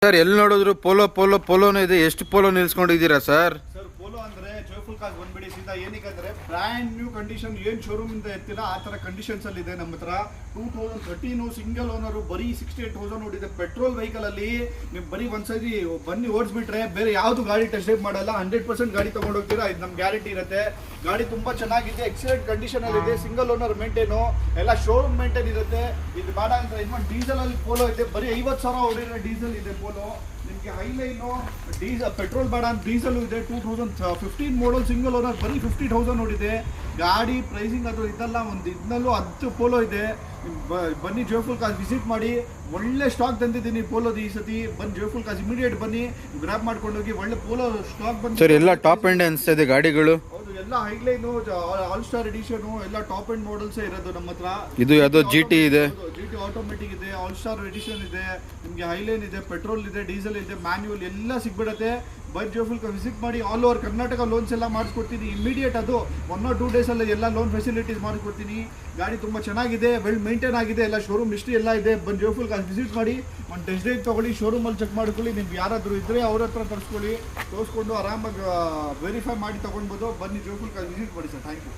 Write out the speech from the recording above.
Sir ಎಲ್ಲಿ ನೋಡಿದ್ರು polo polo ಪೋಲೋನೇ ಇದೆ. ಎಷ್ಟು ಪೋಲೋ ನಿಲ್ಸ್ಕೊಂಡಿದ್ದೀರಾ ಸರ್? ಸರ್ ಪೋಲೋ ಅಂದ್ರೆ ಜೋಯ್ಫುಲ್ ಕಾರ್ಸ್ ಬಂದ್ಬಿಡಿ ಸೀದಾ. ಏನಕ್ಕೆ ಅಂದ್ರೆ ಬ್ರ್ಯಾಂಡ್ ನ್ಯೂ ಕಂಡೀಷನ್, ಏನ್ ಶೋರೂಮ್ ಇಂದ ಎತ್ತಿಲ್ಲ ಆ ತರ ಕಂಡೀಷನ್ಸ್ ಅಲ್ಲಿ ಇದೆ ನಮ್ಮ ಹತ್ರ. 2013 ಸಿಂಗಲ್ ಓನರ್, ಬರೀ 68,000 ನೋಡಿದೆ. ಪೆಟ್ರೋಲ್ ವೆಹಿಕಲ್ ಅಲ್ಲಿ ನೀವು ಬರೀ ಒಂದ್ಸರಿ ಬನ್ನಿ ಓಡಿಸ್ಬಿಟ್ರೆ ಬೇರೆ ಯಾವ್ದು ಗಾಡಿ ಟೆಸ್ಟ್ ಡ್ರೈವ್ ಮಾಡಲ್ಲ. 100% ಗಾಡಿ ತಗೊಂಡು ಹೋಗ್ತೀರಾ, ಇದು ನಮ್ ಗ್ಯಾರಂಟಿ ಇರುತ್ತೆ. ಗಾಡಿ ತುಂಬಾ ಚೆನ್ನಾಗಿದೆ, ಎಕ್ಸಲೆಂಟ್ ಕಂಡೀಷನ್ ಅಲ್ಲಿ ಇದೆ. ಸಿಂಗಲ್ ಓನರ್ ಮೇಂಟೈನು ಎಲ್ಲ ಶೋರೂಮ್ ಮೇಂಟೈನ್ ಇರುತ್ತೆ. ಇದು ಬೇಡ ಅಂತ ಇನ್ಕೊಂಡು ಡೀಸೆಲ್ ಅಲ್ಲಿ ಪೋಲೋ ಇದೆ, ಬರೀ 50,000 ಹೊಡಿರೋ ಡೀಸೆಲ್ ಇದೆ ಪೋಲೋ. ನಿಮಗೆ ಹೈಲೈನು ಡೀಸೆಲ್, ಪೆಟ್ರೋಲ್ ಬೇಡ ಅಂತ ಡೀಸೆಲ್ ಇದೆ. 2015 ಮಾಡಲ್ ಸಿಂಗಲ್ ಓನರ್, ಬರೀ 50,000 ನೋಡಿದೆ. ಗಾಡಿ ಪ್ರೈಸಿಂಗ್ ಅದು ಇದೆಲ್ಲ ಒಂದು ಇದನ್ನಲ್ಲೂ 10 ಪೋಲೋ ಇದೆ. ಬನ್ನಿ ಜೋಯ್ಫುಲ್ ಕಾರ್ಸ್ ವಿಸಿಟ್ ಮಾಡಿ. ಒಳ್ಳೆ ಸ್ಟಾಕ್ ತಂದಿದ್ದೀನಿ ಪೋಲೋದು ಈ ಸತಿ. ಬನ್ನಿ ಜೋಯ್ಫುಲ್ ಕಾರ್ಸ್ ಇಮಿಡಿಯೇಟ್ ಬನ್ನಿ, ಗ್ರ್ಯಾಬ್ ಮಾಡ್ಕೊಂಡು ಹೋಗಿ. ಒಳ್ಳೆ ಪೋಲೋ ಸ್ಟಾಕ್ ಬಂದು ಸರ್ ಎಲ್ಲ ಟಾಪ್ ಎಂಡ್ ಅನಿಸ್ತಾ ಇದೆ ಗಾಡಿಗಳು. ಹೌದು, ಎಲ್ಲ ಹೈಲೈನು, ಆಲ್ ಸ್ಟಾರ್ ಎಡಿಷನು, ಎಲ್ಲ ಟಾಪ್ ಎಂಡ್ ಮಾಡಲ್ಸೇ ಇರೋದು ನಮ್ಮ ಹತ್ರ. ಇದು ಯಾವುದೋ GT ಇದೆ, GT ಆಟೋಮೆಟಿಕ್ ಇದೆ, ಆಲ್ ಸ್ಟಾರ್ ಎಡಿಷನ್ ಇದೆ, ನಿಮಗೆ ಹೈಲೈನ್ ಇದೆ, ಪೆಟ್ರೋಲ್ ಇದೆ, ಡೀಸೆಲ್ ಇದೆ, ಮ್ಯಾನ್ಯುವಲ್ ಎಲ್ಲ ಸಿಗ್ಬಿಡುತ್ತೆ. ಬೈ ಜೋಯ್ಫುಲ್ ವಿಸಿಟ್ ಮಾಡಿ. ಆಲ್ ಓವರ್ ಕರ್ನಾಟಕ ಲೋನ್ಸ್ ಎಲ್ಲ ಮಾಡಿಸ್ಕೊಡ್ತೀನಿ ಇಮಿಡಿಯೇಟ್. ಅದು 1 or 2 days ಅಲ್ಲಿ ಎಲ್ಲ ಲೋನ್ ಫೆಸಿಲಿಟೀಸ್ ಮಾಡಿಸ್ಕೊಡ್ತೀನಿ. ಗಾಡಿ ತುಂಬ ಚೆನ್ನಾಗಿದೆ, ವೆಲ್ ಮೇಂಟೈನ್ ಆಗಿದೆ, ಎಲ್ಲ ಶೋರೂಮ್ ಹಿಸ್ಟ್ರಿ ಎಲ್ಲ ಇದೆ. ಬಂದು ಜೋಯ್ಫುಲ್ ವಿಸಿಟ್ ಮಾಡಿ, ಒಂದು ಟೆಸ್ಟ್ ಡ್ರೈವ್ ತೊಗೊಳ್ಳಿ, ಶೋರೂಮಲ್ಲಿ ಚೆಕ್ ಮಾಡ್ಕೊಳ್ಳಿ. ನಿಮ್ಗೆ ಯಾರಾದರೂ ಇದ್ದರೆ ಅವ್ರ ಹತ್ರ ತರಿಸ್ಕೊಳ್ಳಿ, ತೋರಿಸ್ಕೊಂಡು ಆರಾಮಾಗಿ ವೆರಿಫೈ ಮಾಡಿ ತೊಗೊಳ್ಬೋದು. ಬನ್ನಿ ಜೋಯ್ಫುಲ್ ವಿಸಿಟ್ ಮಾಡಿ ಸರ್. Thank you.